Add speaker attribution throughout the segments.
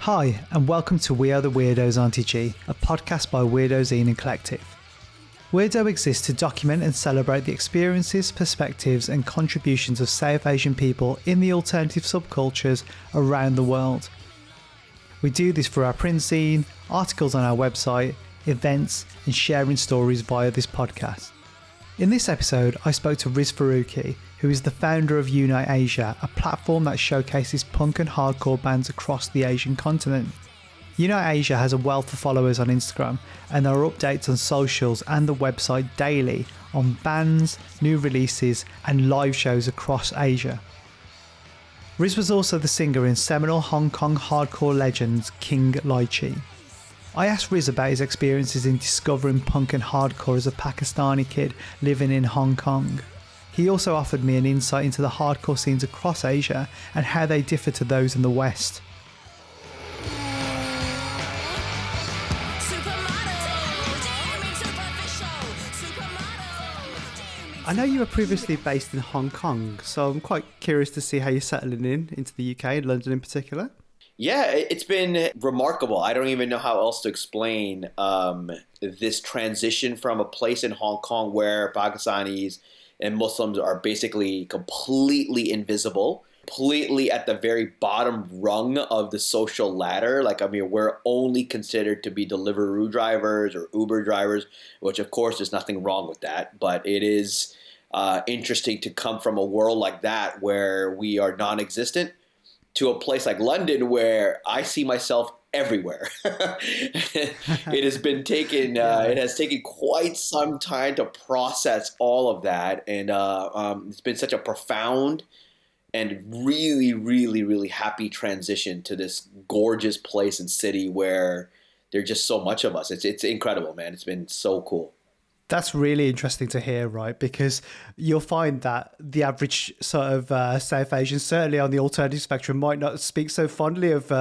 Speaker 1: Hi, and welcome to We Are the Weirdos, Aunty-ji, a podcast by Weirdos and Collective. Weirdo exists to document and celebrate the experiences, perspectives, and contributions of South Asian people in the alternative subcultures around the world. We do this through our print zine, articles on our website, events, and sharing stories via this podcast. In this episode, I spoke to Riz Farooqi, who is the founder of Unite Asia, a platform that showcases punk and hardcore bands across the Asian continent. Unite Asia has a wealth of followers on Instagram, and there are updates on socials and the website daily on bands, new releases, and live shows across Asia. Riz was also the singer in seminal Hong Kong hardcore legends King Ly Chee. I asked Riz about his experiences in discovering punk and hardcore as a Pakistani kid living in Hong Kong. He also offered me an insight into the hardcore scenes across Asia and how they differ to those in the West. I know you were previously based in Hong Kong, so I'm quite curious to see how you're settling into the UK, London in particular.
Speaker 2: Yeah, it's been remarkable. I don't even know how else to explain this transition from a place in Hong Kong where Pakistanis and Muslims are basically completely invisible, completely at the very bottom rung of the social ladder. We're only considered to be Deliveroo drivers or Uber drivers, which of course there's nothing wrong with that. But it is interesting to come from a world like that where we are non-existent to a place like London where I see myself everywhere. It has been taken. It has taken quite some time to process all of that, and it's been such a profound and really, really, really happy transition to this gorgeous place and city where there's just so much of us. It's incredible, man. It's been so cool.
Speaker 1: That's really interesting to hear, right? Because you'll find that the average sort of South Asian, certainly on the alternative spectrum, might not speak so fondly of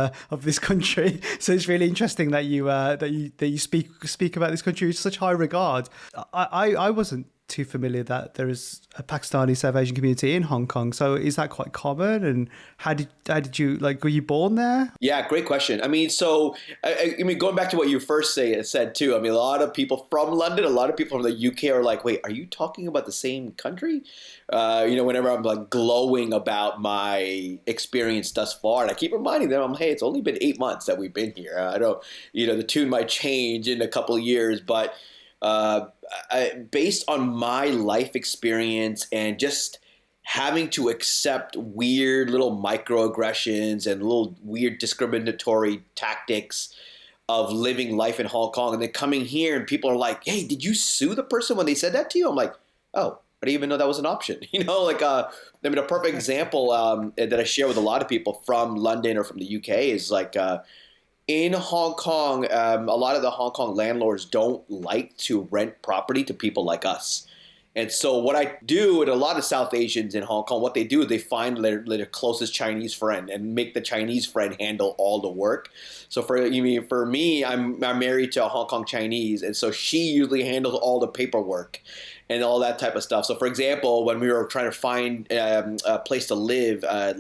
Speaker 1: this country. So it's really interesting that you speak about this country with such high regard. I wasn't too familiar that there is a Pakistani South Asian community in Hong Kong. So is that quite common? And how did you, were you born there?
Speaker 2: Yeah, great question. Going back to what you first said too, a lot of people from London, a lot of people from the UK are like, wait, are you talking about the same country? Whenever I'm glowing about my experience thus far, and I keep reminding them, hey, it's only been 8 months that we've been here. I don't, the tune might change in a couple of years, but based on my life experience and just having to accept weird little microaggressions and little weird discriminatory tactics of living life in Hong Kong, and then coming here and people are like, hey, did you sue the person when they said that to you? I'm like, oh, I didn't even know that was an option. A perfect example that I share with a lot of people from London or from the UK is in Hong Kong, a lot of the Hong Kong landlords don't like to rent property to people like us. And so what I do, and a lot of South Asians in Hong Kong, what they do is they find their closest Chinese friend and make the Chinese friend handle all the work. So for me, I'm married to a Hong Kong Chinese, and so she usually handles all the paperwork and all that type of stuff. So for example, when we were trying to find a place to live a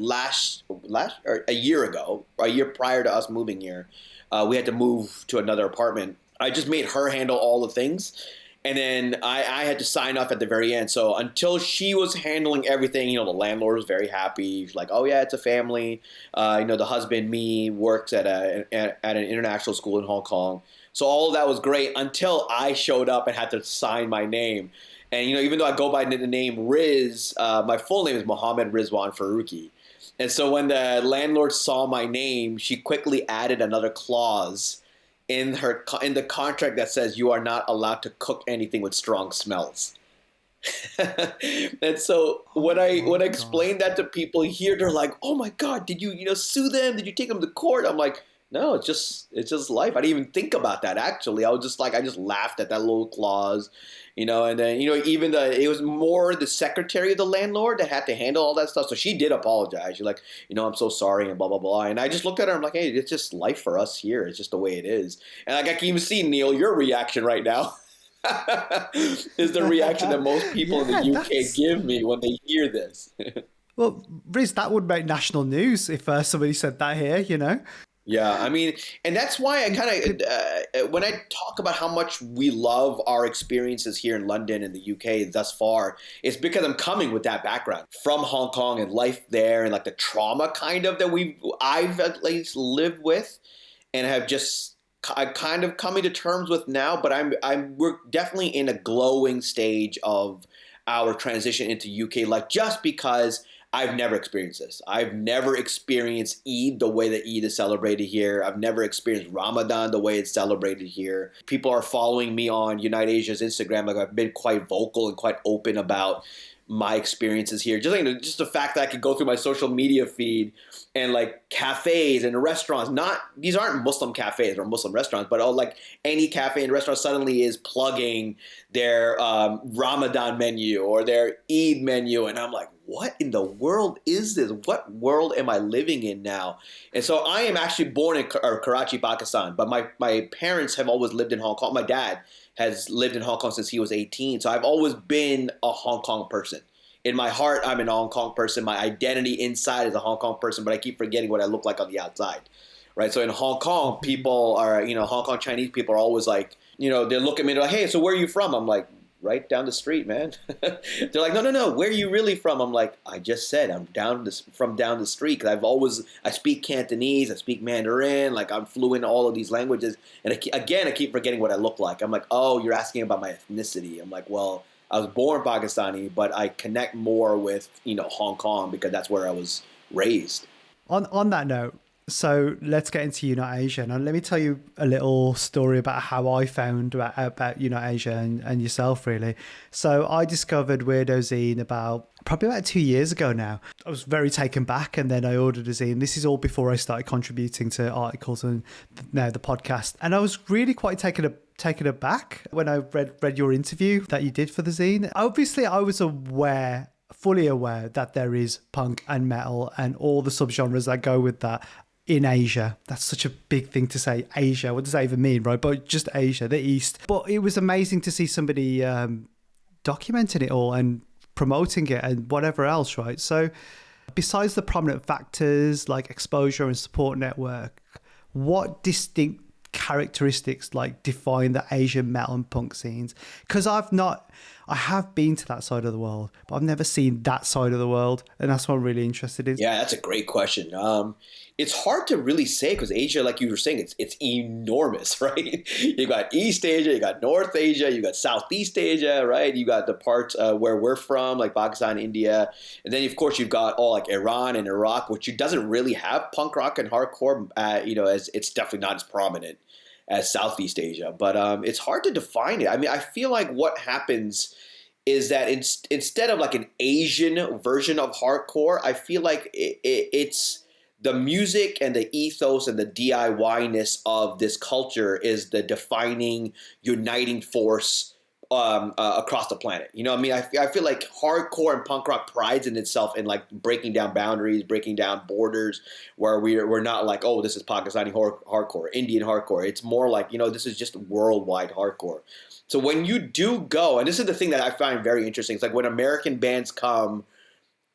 Speaker 2: year prior to us moving here, we had to move to another apartment. I just made her handle all the things. And then I had to sign off at the very end. So until she was handling everything, the landlord was very happy. She's like, oh, yeah, it's a family. The husband, me, works at an international school in Hong Kong. So all of that was great until I showed up and had to sign my name. And, even though I go by the name Riz, my full name is Mohammed Rizwan Farooqi. And so when the landlord saw my name, she quickly added another clause in the contract that says you are not allowed to cook anything with strong smells. And so when I explain that to people here, they're like, "Oh my God, did you sue them? Did you take them to court?" I'm like, "No, it's just life." I didn't even think about that actually. I just laughed at that little clause. And then, it was more the secretary of the landlord that had to handle all that stuff. So she did apologize. She's like, I'm so sorry and blah, blah, blah. And I just looked at her. I'm like, hey, it's just life for us here. It's just the way it is. And I can even see, Neil, your reaction right now is the reaction that most people in the UK give me when they hear this.
Speaker 1: Well, Riz, that would make national news if somebody said that here,
Speaker 2: Yeah, I mean, and that's why I kind of, when I talk about how much we love our experiences here in London and the UK thus far, it's because I'm coming with that background from Hong Kong and life there and like the trauma kind of that I've at least lived with and have just I kind of coming to terms with now. But we're definitely in a glowing stage of our transition into UK, like just because I've never experienced this. I've never experienced Eid the way that Eid is celebrated here. I've never experienced Ramadan the way it's celebrated here. People are following me on Unite Asia's Instagram. Like I've been quite vocal and quite open about my experiences here. Just the fact that I could go through my social media feed and like cafes and restaurants. These aren't Muslim cafes or Muslim restaurants, but like any cafe and restaurant suddenly is plugging their Ramadan menu or their Eid menu, and I'm like, what in the world is this? What world am I living in now? And so I am actually born in Karachi, Pakistan, but my parents have always lived in Hong Kong. My dad has lived in Hong Kong since he was 18. So I've always been a Hong Kong person. In my heart, I'm an Hong Kong person. My identity inside is a Hong Kong person, but I keep forgetting what I look like on the outside, right? So in Hong Kong, people are, Hong Kong Chinese people are always like, they look at me, they're like, hey, so where are you from? I'm like, right down the street, man. They're like, no, where are you really from? I'm like, I just said I'm from down the street because I speak Cantonese, I speak Mandarin, like I'm fluent in all of these languages. And I keep forgetting what I look like. I'm like, oh, you're asking about my ethnicity. I'm like, well, I was born Pakistani, but I connect more with, Hong Kong because that's where I was raised.
Speaker 1: On that note, so let's get into Unite Asia. Now, let me tell you a little story about how I found about Unite Asia and yourself, really. So I discovered Weirdo Zine probably about 2 years ago now. I was very taken back, and then I ordered a zine. This is all before I started contributing to articles and now the podcast. And I was really quite taken aback when I read your interview that you did for the zine. Obviously, I was fully aware that there is punk and metal and all the subgenres that go with that in Asia. That's such a big thing to say, Asia. What does that even mean, right? But just Asia, the East. But it was amazing to see somebody documenting it all and promoting it and whatever else, right? So besides the prominent factors like exposure and support network, what distinct characteristics like define the Asian metal and punk scenes? Because I have been to that side of the world, but I've never seen that side of the world, and that's what I'm really interested in.
Speaker 2: Yeah, that's a great question. It's hard to really say because Asia, like you were saying, it's enormous, right? You got East Asia, you got North Asia, you got Southeast Asia, right? You got the parts where we're from, like Pakistan, India, and then of course you've got all like Iran and Iraq, which doesn't really have punk rock and hardcore. As it's definitely not as prominent as Southeast Asia, but it's hard to define it. I mean, I feel like what happens is that instead of like an Asian version of hardcore, I feel like it's the music and the ethos and the DIY-ness of this culture is the defining, uniting force across the planet. You know what I mean? I feel like hardcore and punk rock prides in itself in like breaking down boundaries, breaking down borders, where we're not like, oh, this is Pakistani hardcore, Indian hardcore. It's more like, this is just worldwide hardcore. So when you do go, and this is the thing that I find very interesting, it's like when American bands come,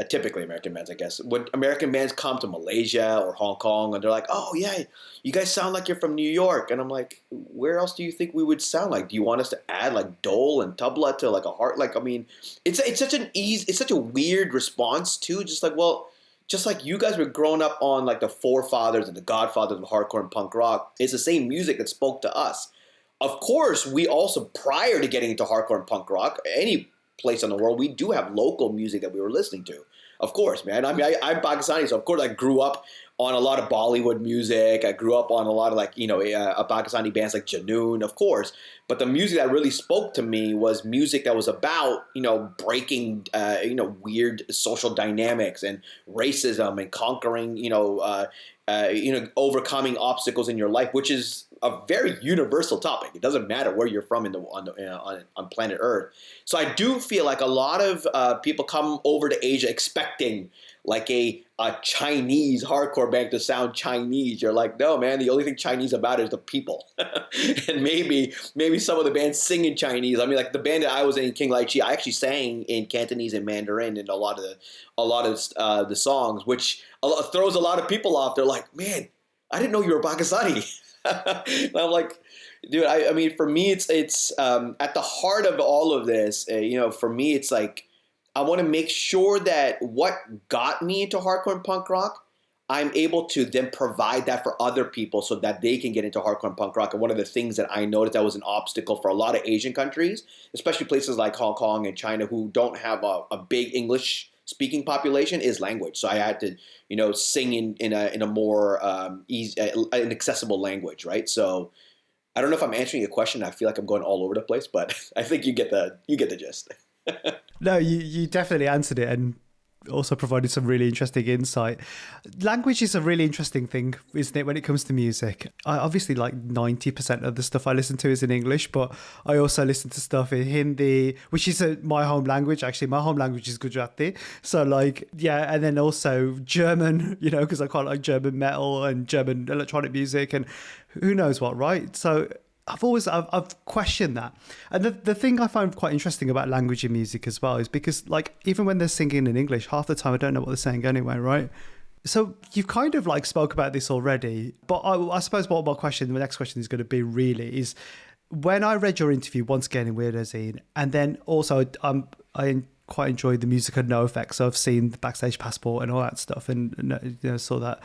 Speaker 2: typically American bands, I guess, when American bands come to Malaysia or Hong Kong and they're like, oh, yeah, you guys sound like you're from New York. And I'm like, where else do you think we would sound like? Do you want us to add like dole and tabla to like a heart? Like, I mean, it's such a weird response too. Just like, well, just like you guys were growing up on like the forefathers and the godfathers of hardcore and punk rock, it's the same music that spoke to us. Of course, we also, prior to getting into hardcore and punk rock, any place in the world, we do have local music that we were listening to. Of course, man. I mean, I'm Pakistani, so of course I grew up on a lot of Bollywood music. I grew up on a lot of like, Pakistani bands like Janoon, of course. But the music that really spoke to me was music that was about, breaking, weird social dynamics and racism and conquering, overcoming obstacles in your life, which is a very universal topic. It doesn't matter where you're from on planet Earth. So I do feel like a lot of people come over to Asia expecting like a Chinese hardcore band to sound Chinese. You're like, no, man, the only thing Chinese about it is the people. And maybe some of the bands sing in Chinese. I mean, like the band that I was in, King Ly Chee, I actually sang in Cantonese and Mandarin in a lot of the songs, which throws a lot of people off. They're like, man, I didn't know you were Pakistani. And I'm like, dude, I mean, for me, it's at the heart of all of this. For me, it's like I want to make sure that what got me into hardcore and punk rock, I'm able to then provide that for other people so that they can get into hardcore and punk rock. And one of the things that I noticed that was an obstacle for a lot of Asian countries, especially places like Hong Kong and China who don't have a big English speaking population, is language. So I had to, sing in a more easy, an accessible language, right? So I don't know if I'm answering your question. I feel like I'm going all over the place, but I think you get the gist.
Speaker 1: No, you definitely answered it, and also provided some really interesting insight. Language is a really interesting thing, isn't it, when it comes to music? I obviously, like 90% of the stuff I listen to is in English, but I also listen to stuff in Hindi, which is my home language. Actually, my home language is Gujarati. So and then also German, because I quite like German metal and German electronic music and who knows what, right? So I've questioned that. And the thing I find quite interesting about language in music as well is because, like, even when they're singing in English, half the time I don't know what they're saying anyway, right? So you've kind of like spoke about this already, but I suppose what the next question is going to be really is, when I read your interview once again in Weirdos, and then also I quite enjoyed the music of NoFX, so I've seen the Backstage Passport and all that stuff, and saw that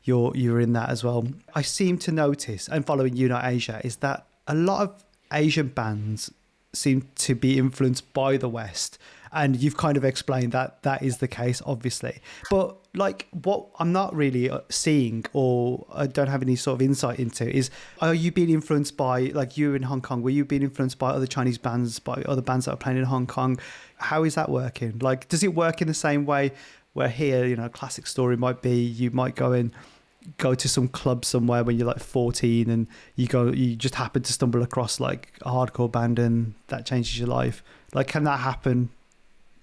Speaker 1: you were in that as well. I seem to notice, and following Unite Asia, is that a lot of Asian bands seem to be influenced by the West, and you've kind of explained that is the case, obviously. But like, what I'm not really seeing, or I don't have any sort of insight into, is, are you being influenced by, like, you in Hong Kong, were you being influenced by other Chinese bands, by other bands that are playing in Hong Kong? How is that working? Like, does it work in the same way where here, a classic story might be you might go to some club somewhere when you're like 14 and you just happen to stumble across like a hardcore band and that changes your life? Like, can that happen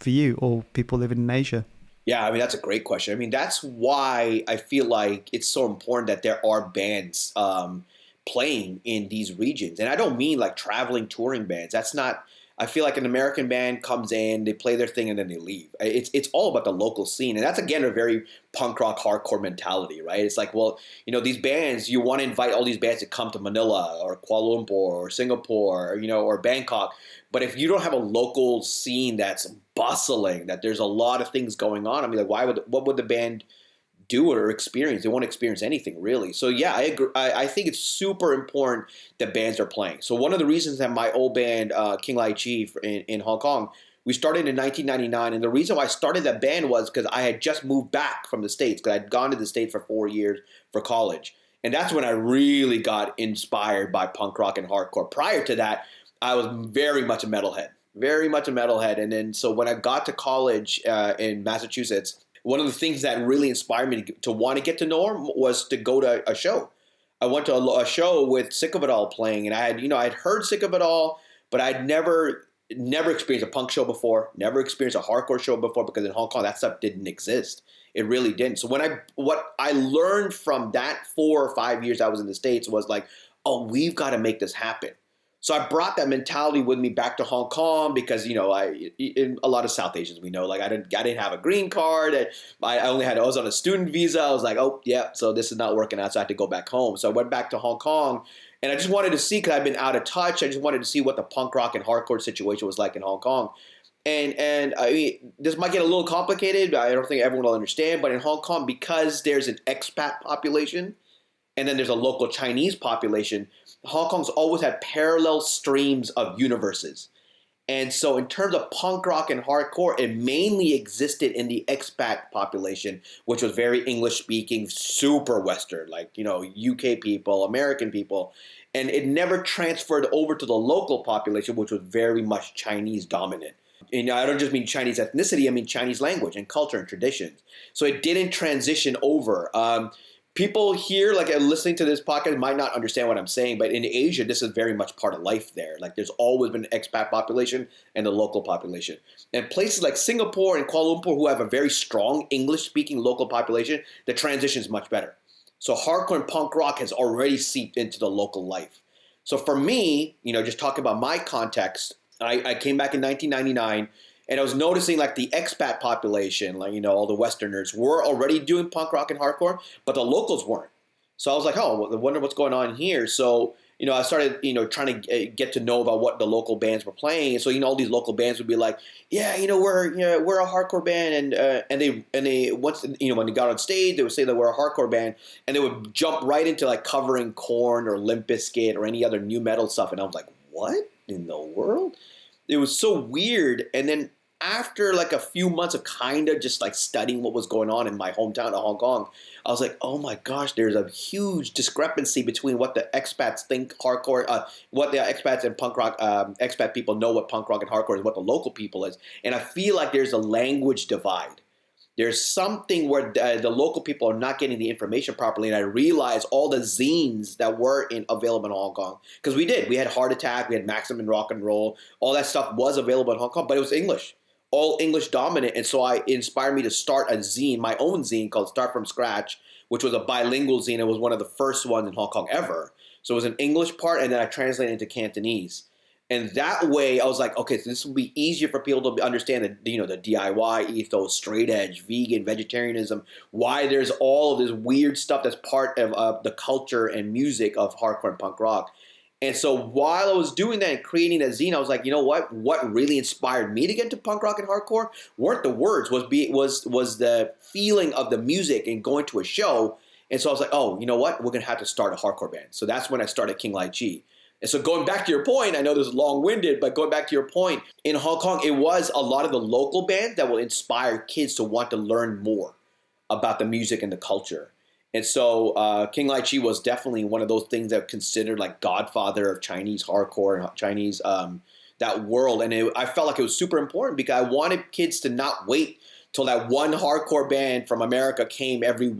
Speaker 1: for you or people living in Asia?
Speaker 2: Yeah, I mean, that's a great question. I mean, that's why I feel like it's so important that there are bands playing in these regions. And I don't mean like traveling touring bands. That's not, I feel like an American band comes in, they play their thing, and then they leave. It's all about the local scene. And that's, again, a very punk rock hardcore mentality, right? It's like, well, these bands, you want to invite all these bands to come to Manila or Kuala Lumpur or Singapore, or Bangkok. But if you don't have a local scene that's bustling, that there's a lot of things going on, I mean, like, what would the band do or experience? They won't experience anything, really. So yeah, I agree. I think it's super important that bands are playing. So one of the reasons that my old band, King Ly Chee in Hong Kong, we started in 1999, and the reason why I started that band was because I had just moved back from the States, because I'd gone to the States for 4 years for college. And that's when I really got inspired by punk rock and hardcore. Prior to that, I was very much a metalhead. And then so when I got to college in Massachusetts, one of the things that really inspired me to want to get to know her was to go to a show. I went to a show with Sick of It All playing, and I'd heard Sick of It All, but I'd never experienced a punk show before, never experienced a hardcore show before, because in Hong Kong that stuff didn't exist. It really didn't. So what I learned from that 4 or 5 years I was in the States was like, oh, we've got to make this happen. So I brought that mentality with me back to Hong Kong because, in a lot of South Asians, we know, like, I didn't have a green card. I was on a student visa. I was like, oh, yeah, so this is not working out. So I had to go back home. So I went back to Hong Kong, and I just wanted to see, because I've been out of touch. I just wanted to see what the punk rock and hardcore situation was like in Hong Kong. And I mean, this might get a little complicated. I don't think everyone will understand. But in Hong Kong, because there's an expat population and then there's a local Chinese population, Hong Kong's always had parallel streams of universes. And so in terms of punk rock and hardcore, it mainly existed in the expat population, which was very English-speaking, super Western, like, UK people, American people. And it never transferred over to the local population, which was very much Chinese dominant. And I don't just mean Chinese ethnicity, I mean Chinese language and culture and traditions. So it didn't transition over. People here, like, listening to this podcast might not understand what I'm saying, but in Asia, this is very much part of life there. Like, there's always been an expat population and the local population. And places like Singapore and Kuala Lumpur, who have a very strong English-speaking local population, the transition is much better. So hardcore and punk rock has already seeped into the local life. So for me, just talking about my context, I came back in 1999, and I was noticing, like, the expat population, like, all the Westerners were already doing punk rock and hardcore, but the locals weren't. So I was like, oh, well, I wonder what's going on here. So, I started, trying to get to know about what the local bands were playing. And so, all these local bands would be like, yeah, we're a hardcore band. And they once, when they got on stage, they would say that we're a hardcore band, and they would jump right into like covering Korn or Limp Bizkit or any other new metal stuff. And I was like, what in the world? It was so weird. And then after like a few months of kind of just like studying what was going on in my hometown of Hong Kong, I was like, oh my gosh, there's a huge discrepancy between what the expats think hardcore, what the expats and punk rock, expat people know what punk rock and hardcore is, what the local people is. And I feel like there's a language divide. There's something where the local people are not getting the information properly. And I realized all the zines that were available in Hong Kong, because we had Heart Attack, we had Maximum Rock and Roll, all that stuff was available in Hong Kong, but it was English. All English dominant, and so it inspired me to start a zine, my own zine called Start From Scratch, which was a bilingual zine. It was one of the first ones in Hong Kong ever. So it was an English part, and then I translated into Cantonese. And that way, I was like, okay, so this will be easier for people to understand the DIY ethos, straight edge, vegan, vegetarianism, why there's all of this weird stuff that's part of the culture and music of hardcore and punk rock. And so while I was doing that and creating that zine, I was like, you know what? What really inspired me to get into punk rock and hardcore weren't the words, was the feeling of the music and going to a show. And so I was like, oh, you know what? We're going to have to start a hardcore band. So that's when I started King Ly Chee. And so going back to your point, I know this is long-winded, but going back to your point, in Hong Kong, it was a lot of the local bands that will inspire kids to want to learn more about the music and the culture. And so King Ly Chee was definitely one of those things that considered like godfather of Chinese hardcore and Chinese that world. And I felt like it was super important because I wanted kids to not wait till that one hardcore band from America came every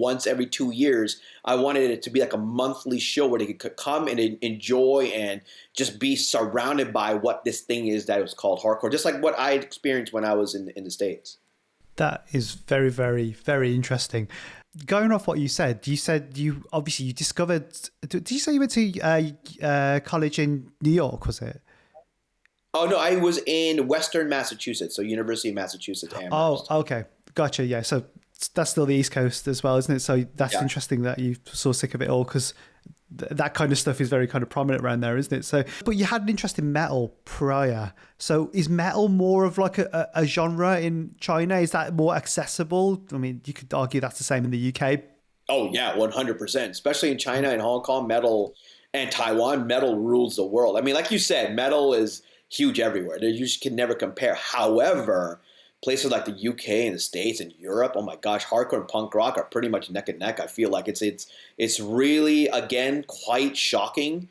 Speaker 2: 2 years. I wanted it to be like a monthly show where they could come and enjoy and just be surrounded by what this thing is that was called hardcore, just like what I experienced when I was in the States.
Speaker 1: That is very, very, very interesting. Going off what you said you discovered. Did you say you went to college in New York? Was it?
Speaker 2: Oh no, I was in Western Massachusetts, so University of Massachusetts. Amherst.
Speaker 1: Oh, okay, gotcha. Yeah, so that's still the East Coast as well, isn't it? So that's interesting that you so sick of it all, because that kind of stuff is very kind of prominent around there, isn't it? So, but you had an interest in metal prior. So is metal more of like a genre in China? Is that more accessible? I mean, you could argue that's the same in the UK.
Speaker 2: Oh yeah, 100%. Especially in China and Hong Kong, metal, and Taiwan, metal rules the world. I mean, like you said, metal is huge everywhere. You just can never compare. However, places like the UK and the States and Europe, oh my gosh, hardcore and punk rock are pretty much neck and neck. I feel like it's really, again, quite shocking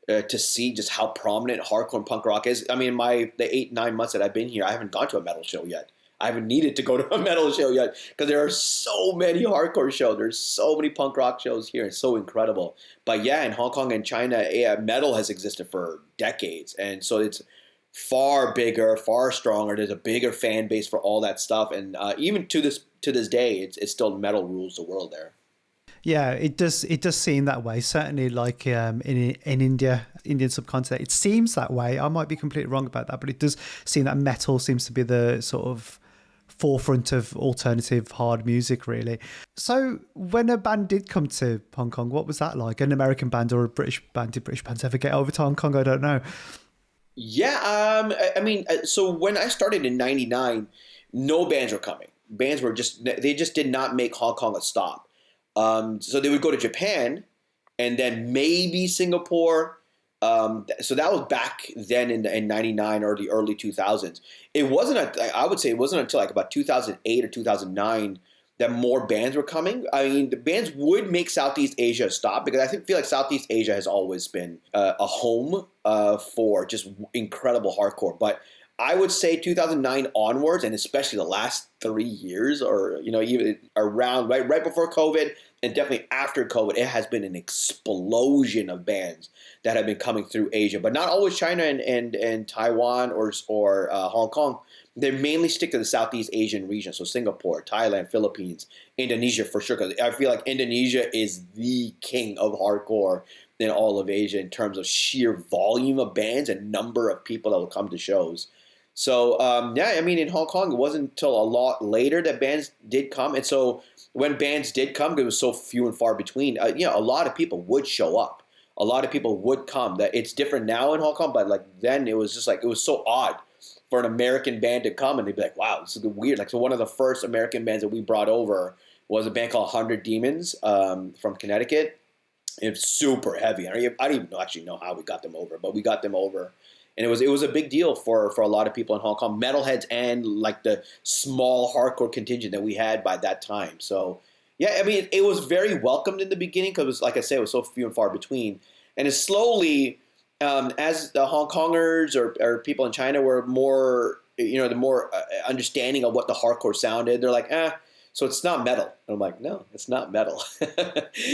Speaker 2: to see just how prominent hardcore and punk rock is. I mean, the 8-9 months that I've been here, I haven't gone to a metal show yet. I haven't needed to go to a metal show yet because there are so many hardcore shows. There's so many punk rock shows here. It's so incredible. But yeah, in Hong Kong and China, metal has existed for decades. And so it's far bigger, far stronger. There's a bigger fan base for all that stuff. And even to this day, it's still metal rules the world there.
Speaker 1: Yeah, it does seem that way. Certainly like in India, Indian subcontinent, it seems that way. I might be completely wrong about that, but it does seem that metal seems to be the sort of forefront of alternative hard music, really. So when a band did come to Hong Kong, what was that like? An American band or a British band? Did British bands ever get over to Hong Kong? I don't know.
Speaker 2: Yeah, I mean, so when I started in 99, no bands were coming. Bands were they just did not make Hong Kong a stop. So they would go to Japan and then maybe Singapore. So that was back then in 99 or the early 2000s. I would say it wasn't until like about 2008 or 2009 that more bands were coming. I mean, the bands would make Southeast Asia a stop because I feel like Southeast Asia has always been a home for just incredible hardcore. But I would say 2009 onwards, and especially the last 3 years, or even around right before COVID, and definitely after COVID, it has been an explosion of bands that have been coming through Asia, but not always China and Taiwan or Hong Kong. They mainly stick to the Southeast Asian region, so Singapore, Thailand, Philippines, Indonesia for sure. Because I feel like Indonesia is the king of hardcore in all of Asia in terms of sheer volume of bands and number of people that will come to shows. So yeah, I mean, in Hong Kong, it wasn't until a lot later that bands did come, and so when bands did come, it was so few and far between. A lot of people would show up. A lot of people would come. That it's different now in Hong Kong, but like then it was just like it was so odd for an American band to come, and they'd be like, "Wow, this is weird." Like so, one of the first American bands that we brought over was a band called 100 Demons from Connecticut. It's super heavy. I don't even actually know how we got them over, but we got them over, and it was a big deal for a lot of people in Hong Kong, metalheads and like the small hardcore contingent that we had by that time. So yeah, I mean, it was very welcomed in the beginning because, like I said, it was so few and far between, and it's slowly as the Hong Kongers or people in China were more, the more understanding of what the hardcore sounded. They're like, so it's not metal. And I'm like, no, it's not metal.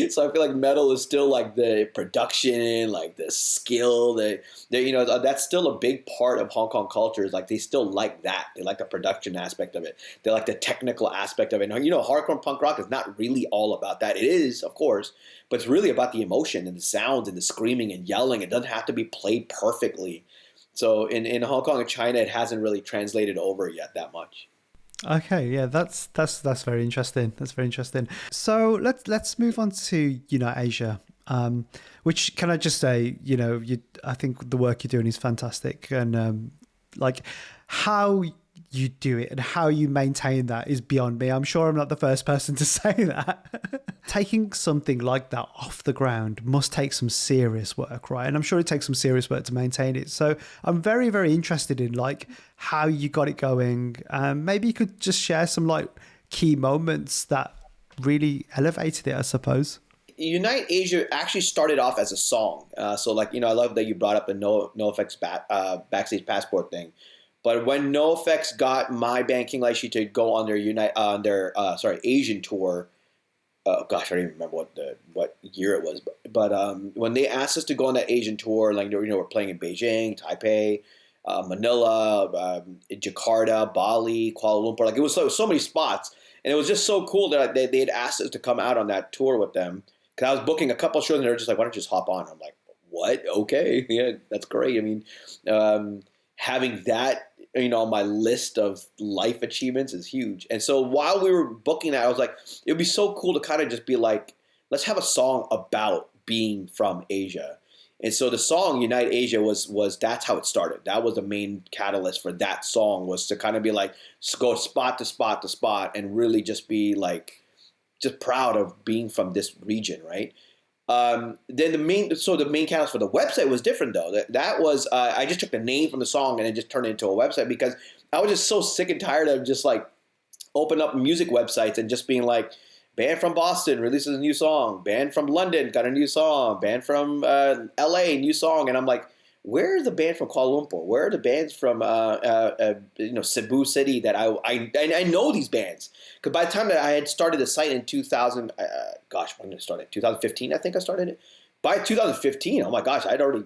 Speaker 2: So I feel like metal is still like the production, like the skill, that's still a big part of Hong Kong culture. Is like they still like that. They like the production aspect of it. They like the technical aspect of it. And, hardcore and punk rock is not really all about that. It is, of course, but it's really about the emotion and the sounds and the screaming and yelling. It doesn't have to be played perfectly. So in Hong Kong and China, it hasn't really translated over yet that much.
Speaker 1: Okay, yeah, that's very interesting. That's very interesting. So let's move on to Asia, which can I just say, I think the work you're doing is fantastic, and like how you do it and how you maintain that is beyond me. I'm sure I'm not the first person to say that. Taking something like that off the ground must take some serious work, right? And I'm sure it takes some serious work to maintain it. So I'm very, very interested in like how you got it going. Maybe you could just share some like key moments that really elevated it, I suppose.
Speaker 2: Unite Asia actually started off as a song. So like, I love that you brought up the NoFX Backstage Passport thing. But when NoFX got my band King Ly Chee to go on their Asian tour, gosh, I don't even remember what year it was. But when they asked us to go on that Asian tour, like we're playing in Beijing, Taipei, Manila, Jakarta, Bali, Kuala Lumpur, like it was so many spots, and it was just so cool that they had asked us to come out on that tour with them. Because I was booking a couple shows, and they were just like, "Why don't you just hop on?" I'm like, "What? Okay, yeah, that's great." I mean, having that on my list of life achievements is huge. And so while we were booking that, I was like, it would be so cool to kind of just be like, let's have a song about being from Asia. And so the song Unite Asia was that's how it started. That was the main catalyst for that song, was to kind of be like, go spot to spot to spot and really just be like, just proud of being from this region, right? Then the main catalyst for the website was different though. That was I just took the name from the song and it just turned it into a website, because I was just so sick and tired of just like open up music websites and just being like, band from Boston releases a new song, band from London got a new song, band from LA new song, and I'm like, where are the bands from Kuala Lumpur? Where are the bands from Cebu City that I know these bands? Because by the time that I had started the site in 2000, when did I start it? 2015, I think I started it. By 2015, oh my gosh, I'd already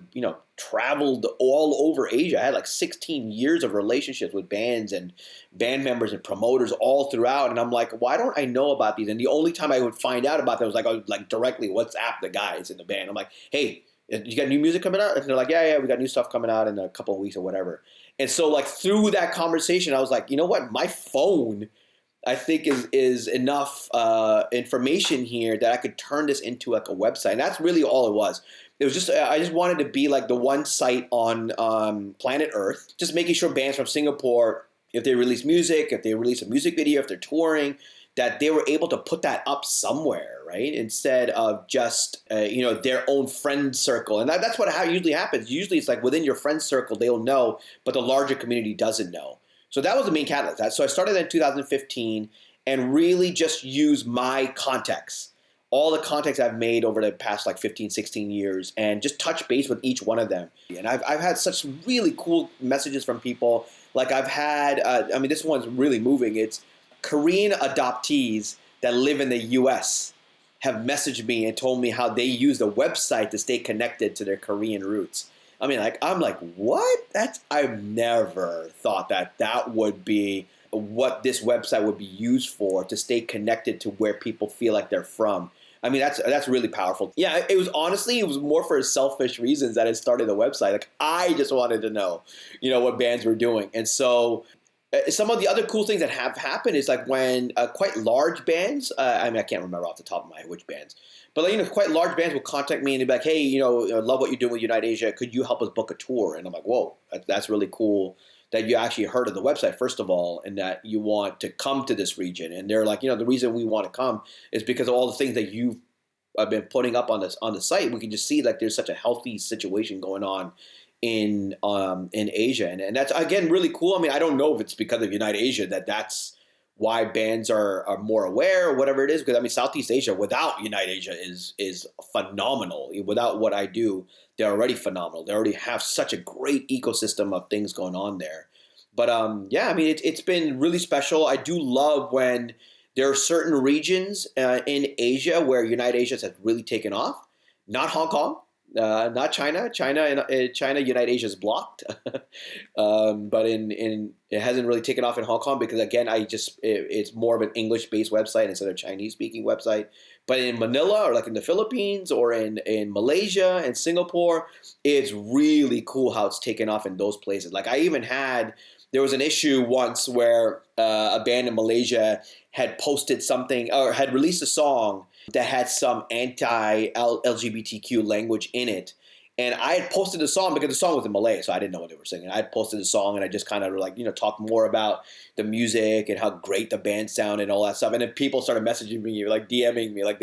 Speaker 2: traveled all over Asia. I had like 16 years of relationships with bands and band members and promoters all throughout. And I'm like, why don't I know about these? And the only time I would find out about them was like directly WhatsApp the guys in the band. I'm like, hey, you got new music coming out? And they're like, yeah, we got new stuff coming out in a couple of weeks or whatever. And so like through that conversation, I was like, you know what? My phone, I think, is enough information here that I could turn this into like a website. And that's really all it was. It was just, I just wanted to be like the one site on planet Earth, just making sure bands from Singapore, if they release music, if they release a music video, if they're touring, that they were able to put that up somewhere, right? Instead of just, their own friend circle. And that's how it usually happens. Usually it's like within your friend circle, they'll know, but the larger community doesn't know. So that was the main catalyst. So I started in 2015 and really just used my contacts, all the contacts I've made over the past like 15, 16 years, and just touch base with each one of them. And I've had such really cool messages from people. Like I've had, this one's really moving. It's Korean adoptees that live in the U.S. have messaged me and told me how they use the website to stay connected to their Korean roots. I mean, I'm like, what? I've never thought that would be what this website would be used for, to stay connected to where people feel like they're from. I mean, that's really powerful. Yeah, it was more for selfish reasons that I started the website. Like, I just wanted to know, what bands were doing. And so some of the other cool things that have happened is like when quite large bands, I mean, I can't remember off the top of my head which bands, but quite large bands will contact me and they'll be like, hey, I love what you're doing with Unite Asia. Could you help us book a tour? And I'm like, whoa, that's really cool that you actually heard of the website, first of all, and that you want to come to this region. And they're like, the reason we want to come is because of all the things that you've been putting up on the site. We can just see like there's such a healthy situation going on in Asia. And that's, again, really cool. I mean, I don't know if it's because of Unite Asia that's why bands are more aware or whatever it is. Because I mean, Southeast Asia without Unite Asia is phenomenal. Without what I do, they're already phenomenal. They already have such a great ecosystem of things going on there. But yeah, I mean, it's been really special. I do love when there are certain regions in Asia where Unite Asia has really taken off. Not Hong Kong, not China. China, Unite Asia is blocked. But it hasn't really taken off in Hong Kong because, again, it's more of an English-based website instead of Chinese-speaking website. But in Manila or like in the Philippines or in Malaysia and Singapore, it's really cool how it's taken off in those places. Like there was an issue once where a band in Malaysia had posted something or had released a song that had some anti-LGBTQ language in it. And I had posted the song because the song was in Malay, so I didn't know what they were singing. I had posted the song and I just kind of like, talked more about the music and how great the band sounded and all that stuff. And then people started messaging me, like DMing me, like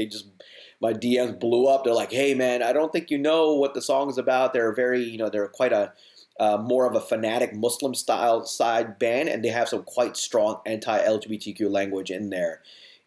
Speaker 2: my DMs blew up. They're like, hey man, I don't think you know what the song is about. They're very, they're quite a more of a fanatic Muslim style side band, and they have some quite strong anti-LGBTQ language in there.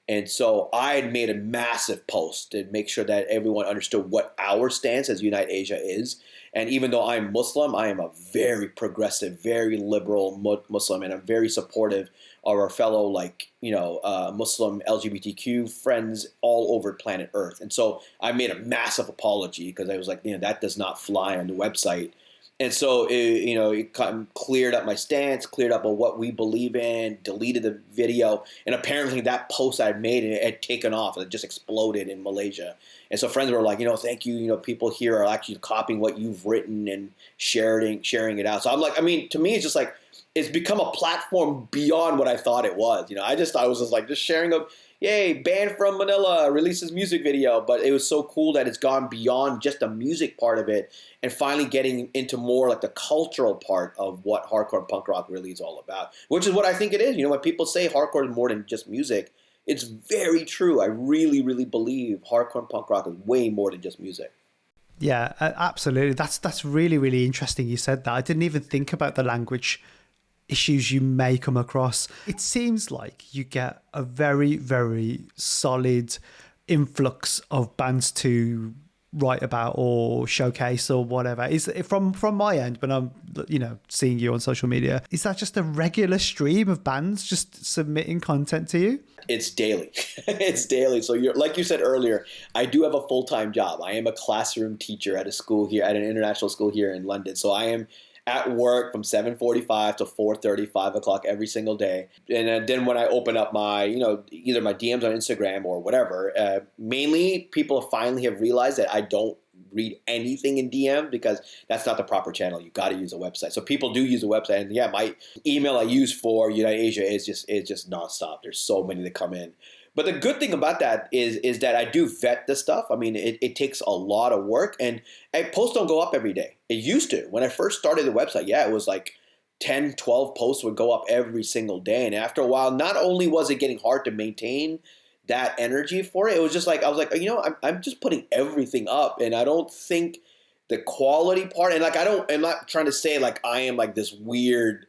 Speaker 2: And so I had made a massive post to make sure that everyone understood what our stance as Unite Asia is. And even though I'm Muslim, I am a very progressive, very liberal Muslim, and I'm very supportive of our fellow, Muslim LGBTQ friends all over planet Earth. And so I made a massive apology because I was like, that does not fly on the website. And so, it kind of cleared up my stance, cleared up on what we believe in, deleted the video. And apparently that post I had made, it had taken off. It just exploded in Malaysia. And so friends were like, thank you. People here are actually copying what you've written and sharing it out. So I'm like, I mean, to me, it's just like, it's become a platform beyond what I thought it was. I just thought it was just sharing yay, band from Manila releases music video. But it was so cool that it's gone beyond just the music part of it and finally getting into more like the cultural part of what hardcore and punk rock really is all about, which is what I think it is. When people say hardcore is more than just music, it's very true. I really, really believe hardcore and punk rock is way more than just music.
Speaker 1: Yeah, absolutely. That's really, really interesting you said that. I didn't even think about the language issues you may come across. It seems like you get a very, very solid influx of bands to write about or showcase or whatever. Is from my end, when I'm seeing you on social media, is that just a regular stream of bands just submitting content to you?
Speaker 2: It's daily. It's daily. So like you said earlier, I do have a full-time job. I am a classroom teacher at a school here, at an international school here in London. So I am at work from 7:45 to 4:30, 5 o'clock every single day. And then when I open up my, either my DMs on Instagram or whatever, mainly people finally have realized that I don't read anything in DM because that's not the proper channel. You got to use a website. So people do use a website. And yeah, my email I use for Unite Asia is just nonstop. There's so many that come in. But the good thing about that is that I do vet the stuff. I mean, it takes a lot of work, and posts don't go up every day. It used to. When I first started the website, yeah, it was like 10, 12 posts would go up every single day. And after a while, not only was it getting hard to maintain that energy for it, it was just like, I was like, I'm just putting everything up, and I don't think the quality part, and I'm not trying to say like I am like this weird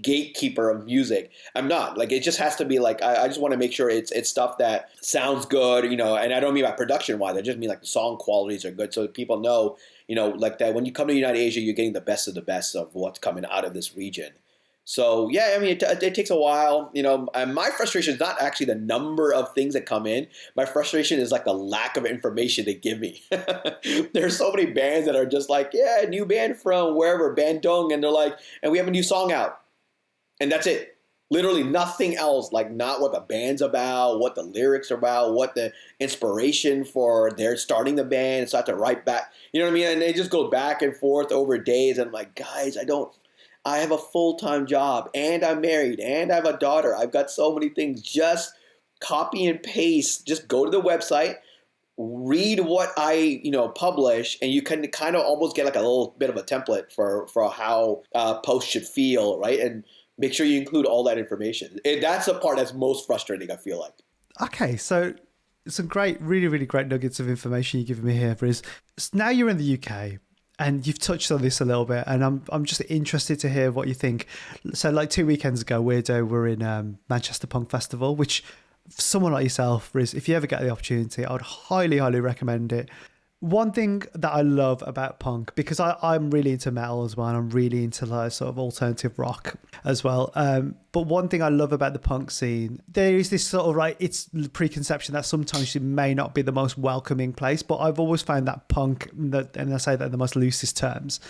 Speaker 2: gatekeeper of music. I'm not. Like, it just has to be like, I just want to make sure it's stuff that sounds good, and I don't mean by production wise. I just mean like the song qualities are good, so that people know, like that when you come to United Asia, you're getting the best of what's coming out of this region. So yeah, I mean, it takes a while, and my frustration is not actually the number of things that come in. My frustration is like the lack of information they give me. There's so many bands that are just like, yeah, new band from wherever, Bandung, and they're like, and we have a new song out, and that's it. Literally nothing else, like not what the band's about, what the lyrics are about, what the inspiration for their starting the band. It's not to write back, you know what I mean? And they just go back and forth over days. And I'm like, guys, I have a full-time job and I'm married and I have a daughter. I've got so many things. Just copy and paste. Just go to the website, read what I, publish, and you can kind of almost get like a little bit of a template for how posts should feel, right? And make sure you include all that information. And that's the part that's most frustrating, I feel like.
Speaker 1: Okay, so some great, really, really great nuggets of information you're giving me here, Riz. So now you're in the UK, and you've touched on this a little bit, and I'm just interested to hear what you think. So like 2 weekends ago, Weirdo were in Manchester Punk Festival, which for someone like yourself, Riz, if you ever get the opportunity, I would highly, highly recommend it. One thing that I love about punk, because I'm really into metal as well, and I'm really into like sort of alternative rock as well. But one thing I love about the punk scene, there is this sort of it's preconception that sometimes it may not be the most welcoming place, but I've always found that punk, and I say that in the most loosest terms,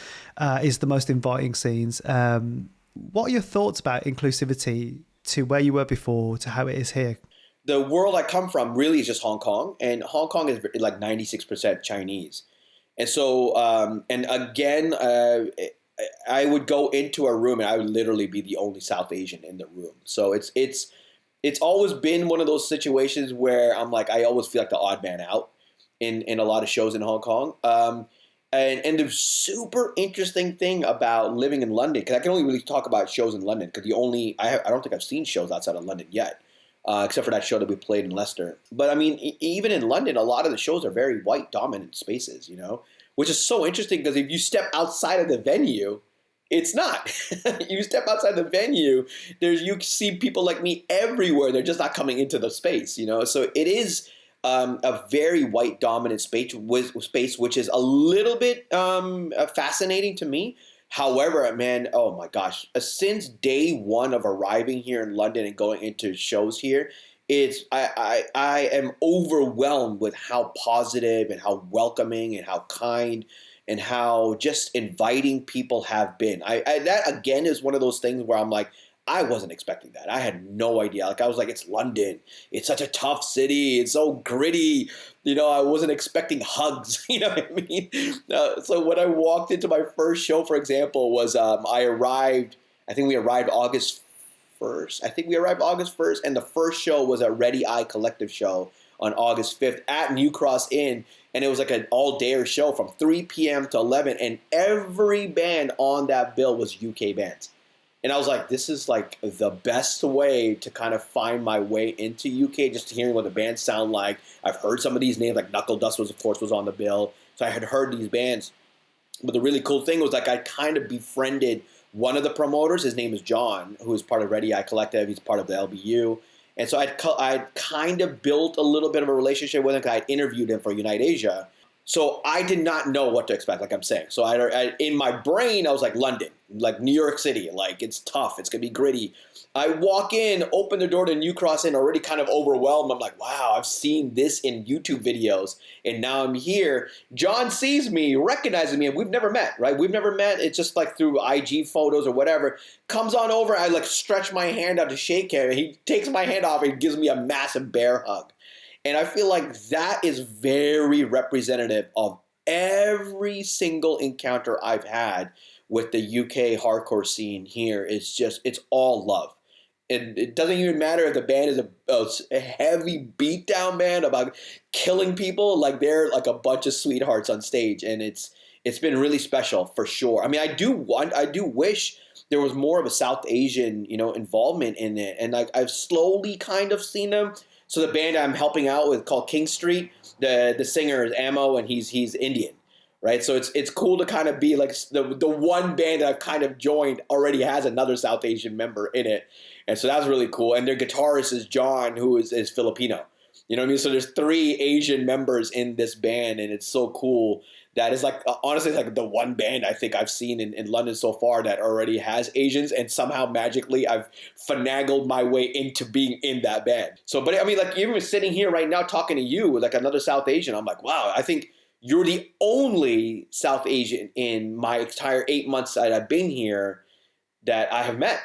Speaker 1: is the most inviting scenes. What are your thoughts about inclusivity to where you were before to how it is here?
Speaker 2: The world I come from really is just Hong Kong, and Hong Kong is like 96% Chinese. And so, and again, I would go into a room and I would literally be the only South Asian in the room. So it's always been one of those situations where I'm like, I always feel like the odd man out in a lot of shows in Hong Kong. And the super interesting thing about living in London, because I can only really talk about shows in London, because I don't think I've seen shows outside of London yet. Except for that show that we played in Leicester. But I mean, even in London, a lot of the shows are very white dominant spaces, which is so interesting because if you step outside of the venue, it's not. You step outside the venue, you see people like me everywhere. They're just not coming into the space, So it is a very white dominant space, which is a little bit fascinating to me. However, man, oh my gosh, since day one of arriving here in London and going into shows here, I am overwhelmed with how positive and how welcoming and how kind and how just inviting people have been. That again is one of those things where I'm like, I wasn't expecting that. I had no idea. Like I was like, it's London. It's such a tough city. It's so gritty. I wasn't expecting hugs. You know what I mean? So when I walked into my first show, for example, was I arrived. I think we arrived August 1st. And the first show was a Ready Eye Collective show on August 5th at New Cross Inn. And it was like an all-dayer show from 3 p.m. to 11. And every band on that bill was UK bands. And I was like, this is like the best way to kind of find my way into UK, just hearing what the bands sound like. I've heard some of these names, like Knuckle Dust was on the bill. So I had heard these bands. But the really cool thing was like I kind of befriended one of the promoters. His name is John, who is part of Ready Eye Collective. He's part of the LBU. And so I'd kind of built a little bit of a relationship with him because I'd interviewed him for Unite Asia. So I did not know what to expect, like I'm saying. So I in my brain, I was like, London, like New York City, like it's tough. It's going to be gritty. I walk in, open the door to New Cross Inn, already kind of overwhelmed. I'm like, wow, I've seen this in YouTube videos, and now I'm here. John sees me, recognizes me, and we've never met, right? We've never met. It's just like through IG photos or whatever. Comes on over, I like stretch my hand out to shake him, and he takes my hand off and gives me a massive bear hug. And I feel like that is very representative of every single encounter I've had with the UK hardcore scene here. It's all love. And it doesn't even matter if the band is a heavy beatdown band about killing people. Like they're like a bunch of sweethearts on stage. And it's been really special for sure. I mean, I do wish there was more of a South Asian, involvement in it. And like I've slowly kind of seen them. So the band I'm helping out with called King Street, the singer is Ammo, and he's Indian, right? So it's cool to kind of be like the one band that I've kind of joined already has another South Asian member in it, and so that's really cool. And their guitarist is John, who is Filipino. You know what I mean? So there's 3 Asian members in this band, and it's so cool. That is like, honestly, like the one band I think I've seen in London so far that already has Asians, and somehow magically I've finagled my way into being in that band. So, but I mean, like even sitting here right now talking to you, like another South Asian, I'm like, wow, I think you're the only South Asian in my entire 8 months that I've been here that I have met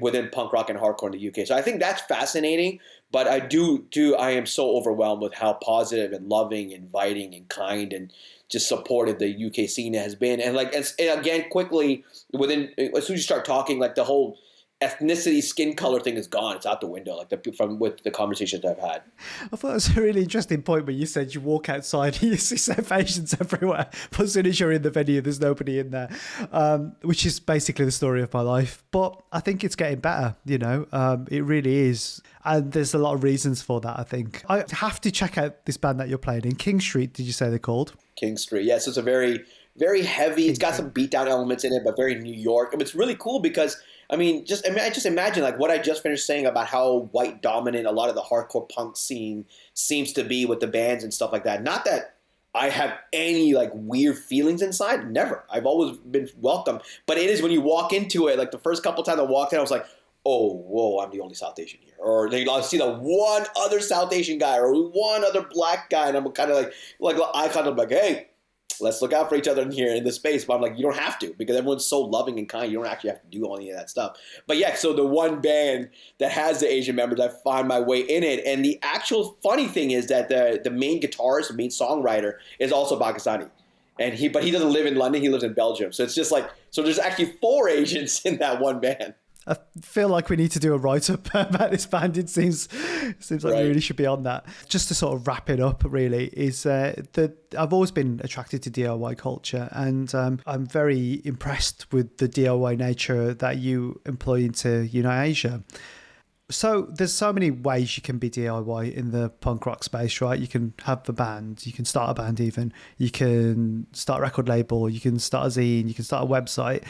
Speaker 2: within punk rock and hardcore in the UK. So I think that's fascinating. But I am so overwhelmed with how positive and loving, inviting and kind and just supportive the UK scene has been. And like, and again, quickly as soon as you start talking, like the whole ethnicity, skin color thing is gone. It's out the window. Like with the conversations I've had.
Speaker 1: I thought it was a really interesting point when you said you walk outside and you see South Asians everywhere, but as soon as you're in the venue, there's nobody in there, which is basically the story of my life. But I think it's getting better, it really is. And there's a lot of reasons for that, I think. I have to check out this band that you're playing in. King Street, did you say they're called?
Speaker 2: King Street, yes. It's a very, very heavy, it's got some beatdown elements in it, but very New York. And it's really cool because I just imagine like what I just finished saying about how white dominant a lot of the hardcore punk scene seems to be with the bands and stuff like that. Not that I have any like weird feelings inside. Never. I've always been welcome. But it is when you walk into it, like the first couple times I walked in, I was like, oh, whoa, I'm the only South Asian here. Or I'll see the one other South Asian guy or one other black guy. And I'm kind of like I kind of like, hey, let's look out for each other in here in this space. But I'm like, you don't have to because everyone's so loving and kind. You don't actually have to do any of that stuff. But yeah, so the one band that has the Asian members, I find my way in it. And the actual funny thing is that the main guitarist, the main songwriter is also Pakistani. But he doesn't live in London. He lives in Belgium. So it's just like, so there's actually 4 Asians in that one band.
Speaker 1: I feel like we need to do a write-up about this band. It seems like we really should be on that. Just to sort of wrap it up, really, is that I've always been attracted to DIY culture, and I'm very impressed with the DIY nature that you employ into Unite Asia. So there's so many ways you can be DIY in the punk rock space, right? You can have a band, you can start a band even, you can start a record label, you can start a zine, you can start a website.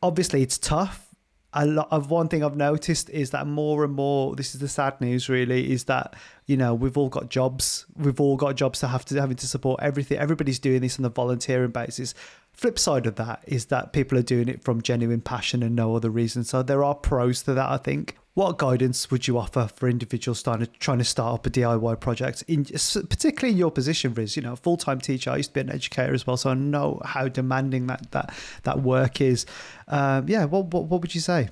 Speaker 1: Obviously, it's tough. A lot of one thing I've noticed is that more and more, this is the sad news really, is that, we've all got jobs. We've all got jobs having to support everything. Everybody's doing this on a volunteering basis. Flip side of that is that people are doing it from genuine passion and no other reason. So there are pros to that, I think. What guidance would you offer for individuals trying to start up a DIY project, particularly in your position, Riz? Full-time teacher. I used to be an educator as well, so I know how demanding that work is. What would you say?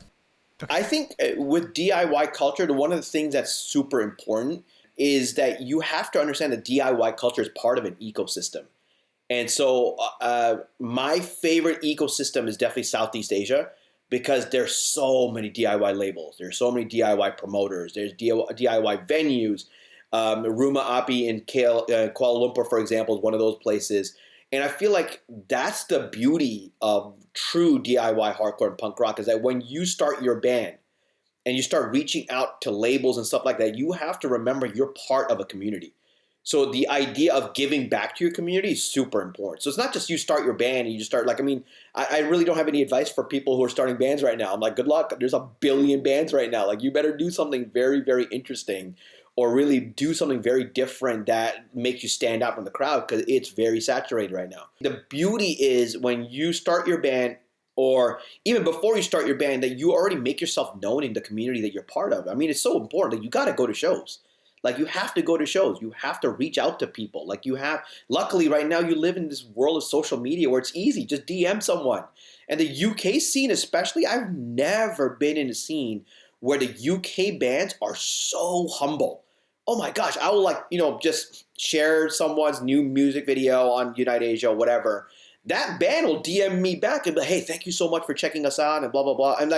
Speaker 2: I think with DIY culture, one of the things that's super important is that you have to understand that DIY culture is part of an ecosystem. And so my favorite ecosystem is definitely Southeast Asia, because there's so many DIY labels. There's so many DIY promoters. There's DIY venues. Rumah Api in Kuala Lumpur, for example, is one of those places. And I feel like that's the beauty of true DIY hardcore and punk rock, is that when you start your band and you start reaching out to labels and stuff like that, you have to remember you're part of a community. So the idea of giving back to your community is super important. So it's not just you start your band and you just start I really don't have any advice for people who are starting bands right now. I'm like, good luck. There's a billion bands right now. Like, you better do something very, very interesting or really do something very different that makes you stand out from the crowd, because it's very saturated right now. The beauty is when you start your band, or even before you start your band, that you already make yourself known in the community that you're part of. I mean, it's so important that you got to go to shows. Like, you have to go to shows. You have to reach out to people. Luckily right now you live in this world of social media where it's easy. Just DM someone. And the UK scene especially, I've never been in a scene where the UK bands are so humble. Oh my gosh, I will just share someone's new music video on Unite Asia, whatever. That band will DM me back and be like, hey, thank you so much for checking us out and blah, blah, blah. And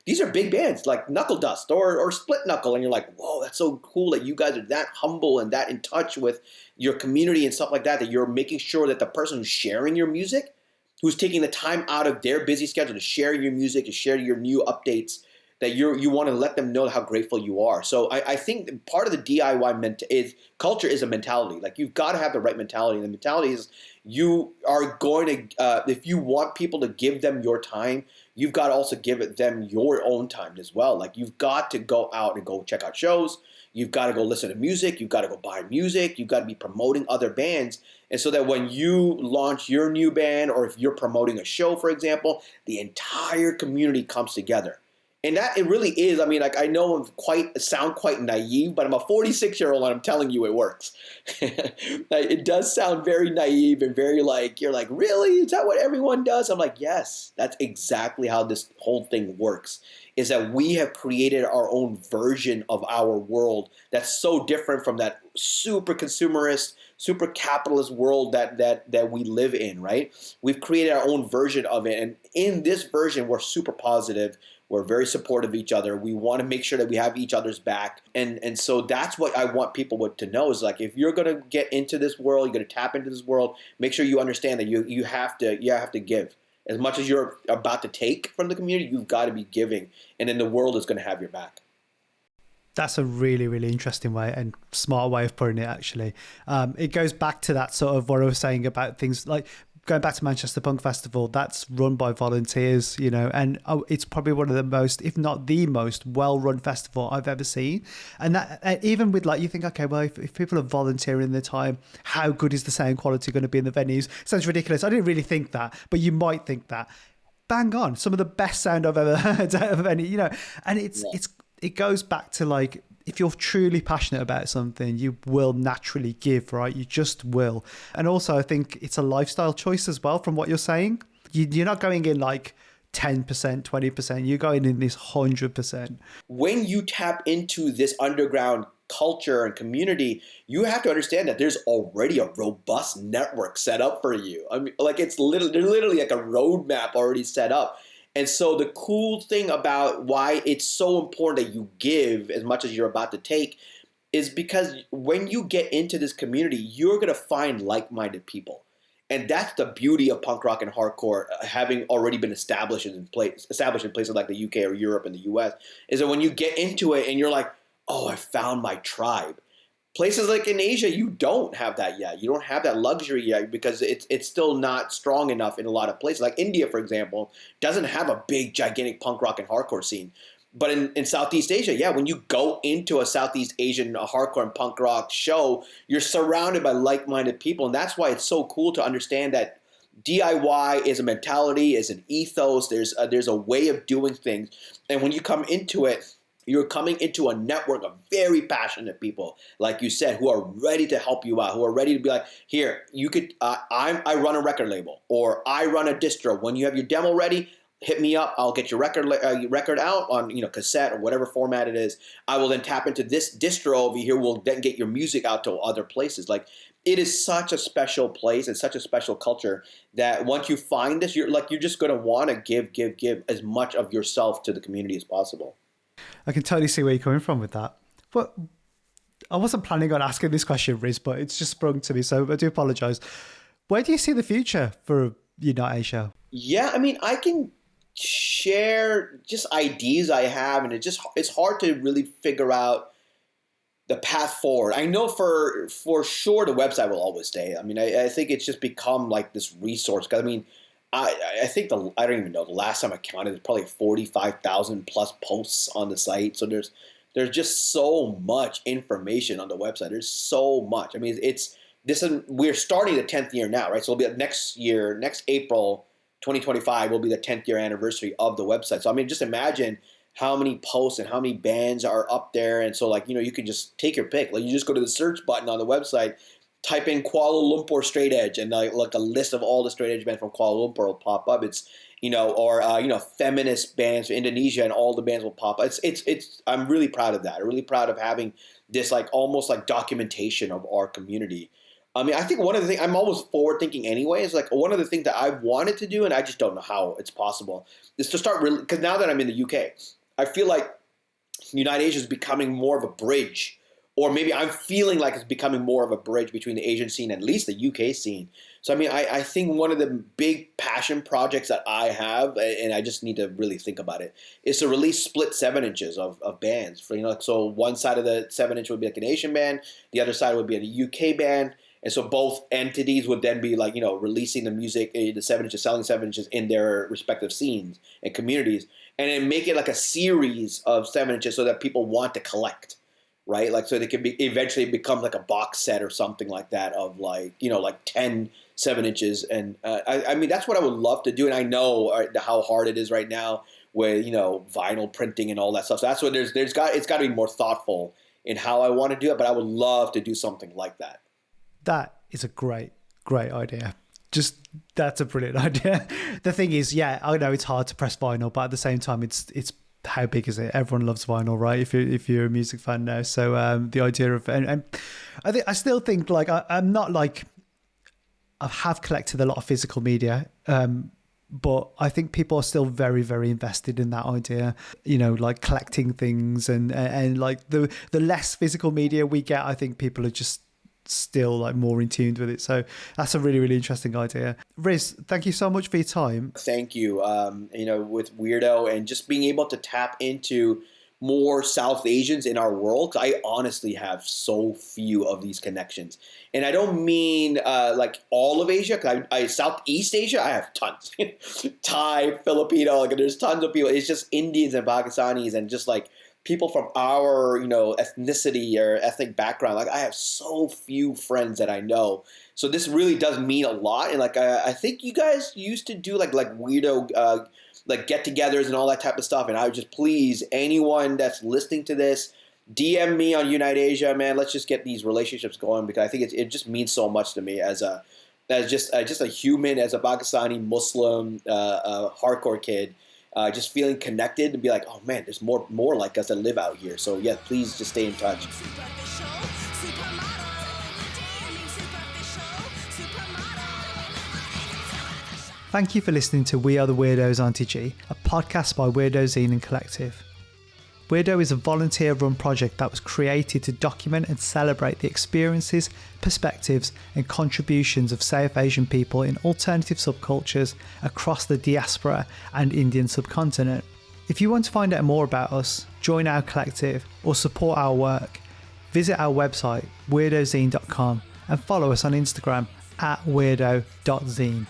Speaker 2: these are big bands like Knuckle Dust or Split Knuckle. And you're like, whoa, that's so cool that you guys are that humble and that in touch with your community and stuff like that, that you're making sure that the person who's sharing your music, who's taking the time out of their busy schedule to share your music, to share your new updates, that you want to let them know how grateful you are. So I think part of the DIY culture is a mentality. Like, you've got to have the right mentality. And the mentality is you are going to, if you want people to give them your time, you've got to also give them your own time as well. Like, you've got to go out and go check out shows. You've got to go listen to music. You've got to go buy music. You've got to be promoting other bands. And so that when you launch your new band, or if you're promoting a show, for example, the entire community comes together. And that it really is. I mean, like I know sound quite naive, but I'm a 46-year-old and I'm telling you it works. Like, it does sound very naive and very like, you're like, really? Is that what everyone does? I'm like, yes, that's exactly how this whole thing works. Is that we have created our own version of our world that's so different from that super consumerist, super capitalist world that we live in, right? We've created our own version of it. And in this version, we're super positive. We're very supportive of each other. We want to make sure that we have each other's back. And so that's what I want people to know is like, if you're going to get into this world, you're going to tap into this world, make sure you understand that you have to give. As much as you're about to take from the community, you've got to be giving. And then the world is going to have your back.
Speaker 1: That's a really, really interesting way and smart way of putting it, actually. It goes back to that sort of what I was saying about things like going back to Manchester Punk Festival. That's run by volunteers, you know, and it's probably one of the most, if not the most well-run festival I've ever seen. And that even with like, you think, okay, well, if people are volunteering their time, how good is the sound quality going to be in the venues? Sounds ridiculous. I didn't really think that, but you might think that. Bang on, some of the best sound I've ever heard out of any, you know, and it goes back to like, if you're truly passionate about something, you will naturally give, right? You just will. And also, I think it's a lifestyle choice as well from what you're saying. You're not going in like 10%, 20%. You're going in this 100%.
Speaker 2: When you tap into this underground culture and community, you have to understand that there's already a robust network set up for you. I mean, like there's literally like a roadmap already set up. And so the cool thing about why it's so important that you give as much as you're about to take is because when you get into this community, you're going to find like-minded people. And that's the beauty of punk rock and hardcore having already been established in places like the UK or Europe and the US, is that when you get into it and you're like, oh, I found my tribe. Places like in Asia, you don't have that yet. You don't have that luxury yet because it's still not strong enough in a lot of places. Like India, for example, doesn't have a big, gigantic punk rock and hardcore scene. But in Southeast Asia, yeah, when you go into a Southeast Asian hardcore and punk rock show, you're surrounded by like-minded people. And that's why it's so cool to understand that DIY is a mentality, is an ethos. There's a way of doing things. And when you come into it, you're coming into a network of very passionate people, like you said, who are ready to help you out, who are ready to be like, here, you could, I run a record label, or I run a distro. When you have your demo ready, hit me up. I'll get your record out on cassette or whatever format it is. I will then tap into this distro over here. We'll then get your music out to other places. Like, it is such a special place and such a special culture that once you find this, you're just going to want to give as much of yourself to the community as possible.
Speaker 1: I can totally see where you're coming from with that. But I wasn't planning on asking this question, Riz, but it's just sprung to me, so I do apologise. Where do you see the future for Unite Asia?
Speaker 2: Yeah, I mean, I can share just ideas I have, and it's hard to really figure out the path forward. I know for sure the website will always stay. I mean, I think it's just become like this resource. Because I mean, I think I don't even know. The last time I counted, there's probably 45,000 plus posts on the site. So there's just so much information on the website. There's so much. I mean, we're starting the 10th year now, right? So it'll be next year, next April 2025 will be the 10th year anniversary of the website. So I mean, just imagine how many posts and how many bands are up there. And so you can just take your pick. Like, you just go to the search button on the website, type in Kuala Lumpur straight edge, and like a list of all the straight edge bands from Kuala Lumpur will pop up. It's or feminist bands from Indonesia, and all the bands will pop up. It's I'm really proud of that. I'm really proud of having this almost documentation of our community. I mean, I think one of the things, I'm always forward thinking anyway, is one of the things that I've wanted to do, and I just don't know how it's possible, is to start really, because now that I'm in the UK, I feel like Unite Asia is becoming more of a bridge. Or maybe I'm feeling like it's becoming more of a bridge between the Asian scene and at least the UK scene. So, I mean, I think one of the big passion projects that I have, and I just need to really think about it, is to release split 7-inches of bands. So one side of the 7-inch would be an Asian band, the other side would be a UK band. And so both entities would then be releasing the music, the 7-inches, selling 7-inches in their respective scenes and communities. And then make it like a series of 7-inches so that people want to collect. Right, so they can eventually become like a box set or something like that of 10 7-inches, and I mean, that's what I would love to do, and I know how hard it is right now with, vinyl printing and all that stuff. So that's what it's got to be more thoughtful in how I want to do it, but I would love to do something like that.
Speaker 1: That is a great idea. That's a brilliant idea. The thing is, yeah, I know it's hard to press vinyl, but at the same time, it's how big is it? Everyone loves vinyl, right? If you're a music fan now, so the idea of and I still think like I'm not like I have collected a lot of physical media, but I think people are still very, very invested in that idea. Like collecting things and like the less physical media we get, I think people are just still like more in tune with it. So that's a really, really interesting idea. Riz, thank you so much for your time.
Speaker 2: Thank you. With Weirdo and just being able to tap into more South Asians in our world. I honestly have so few of these connections. And I don't mean like all of Asia, because Southeast Asia, I have tons. Thai, Filipino, like there's tons of people. It's just Indians and Pakistanis and just like people from our, ethnicity or ethnic background. Like I have so few friends that I know. So this really does mean a lot. And like I think you guys used to do like weirdo like get-togethers and all that type of stuff. And I would just please anyone that's listening to this, DM me on Unite Asia, man. Let's just get these relationships going, because I think it just means so much to me as just a human, as a Pakistani Muslim hardcore kid. Just feeling connected and be like, oh man, there's more like us that live out here. So yeah, please just stay in touch.
Speaker 1: Thank you for listening to We Are the Weirdos, Aunty-ji, a podcast by Weirdos Zine and Collective. Weirdo is a volunteer-run project that was created to document and celebrate the experiences, perspectives and contributions of South Asian people in alternative subcultures across the diaspora and Indian subcontinent. If you want to find out more about us, join our collective or support our work, visit our website weirdozine.com and follow us on Instagram @weirdo.zine.